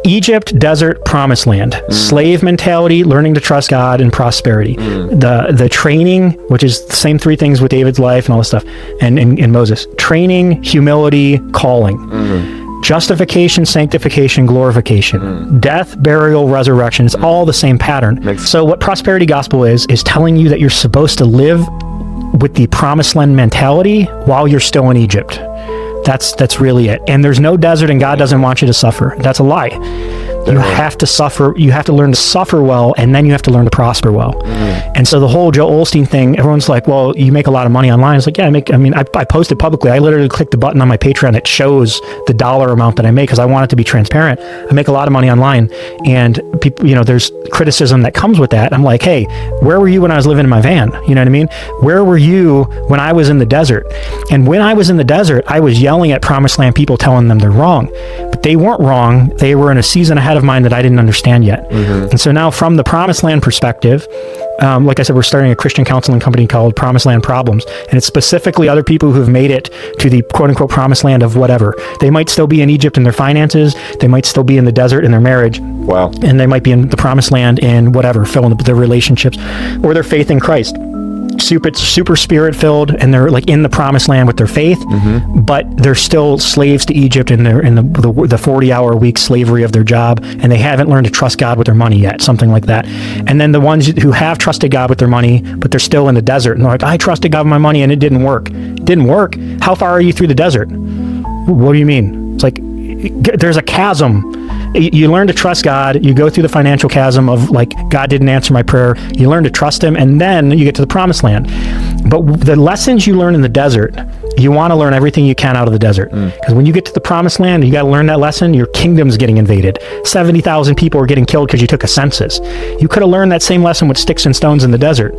Egypt, desert, promised land. Slave mentality, learning to trust God, and prosperity. The training, which is the same three things with David's life and all this stuff, and Moses. Training, humility, calling. Justification, sanctification, glorification. Death, burial, resurrection. It's all the same pattern. So what prosperity gospel is telling you that you're supposed to live with the promised land mentality while you're still in Egypt. That's really it. And there's no desert, and God doesn't want you to suffer. That's a lie. You have to suffer. You have to learn to suffer well, and then you have to learn to prosper well. And so the whole Joel Osteen thing, everyone's like, well, you make a lot of money online. It's like, yeah, I posted publicly. I literally clicked the button on my Patreon that shows the dollar amount that I make because I want it to be transparent. I make a lot of money online, and people, there's criticism that comes with that. I'm like, hey, where were you when I was living in my van? You know what I mean? Where were you when I was in the desert? And when I was in the desert, I was yelling at Promised Land people, telling them they're wrong. But they weren't wrong. They were in a season ahead of mine that I didn't understand yet. And so now from the Promised Land perspective, like I said, we're starting a Christian counseling company called Promised Land Problems, and it's specifically other people who have made it to the quote-unquote promised land of whatever. They might still be in Egypt in their finances, they might still be in the desert in their marriage, and they might be in the promised land in whatever, fill in their relationships, or their faith in Christ. Super spirit filled, and they're like in the promised land with their faith, but they're still slaves to Egypt, and they're in the 40-hour week slavery of their job, and they haven't learned to trust God with their money yet, something like that. And then the ones who have trusted God with their money, but they're still in the desert, and they're like, I trusted God with my money and it didn't work. Didn't work? How far are you through the desert? What do you mean? It's like there's a chasm. You learn to trust God, you go through the financial chasm of like, God didn't answer my prayer, you learn to trust him, and then you get to the promised land. But the lessons you learn in the desert, you want to learn everything you can out of the desert. Because when you get to the promised land, you got to learn that lesson, your kingdom's getting invaded. 70,000 people are getting killed because you took a census. You could have learned that same lesson with sticks and stones in the desert.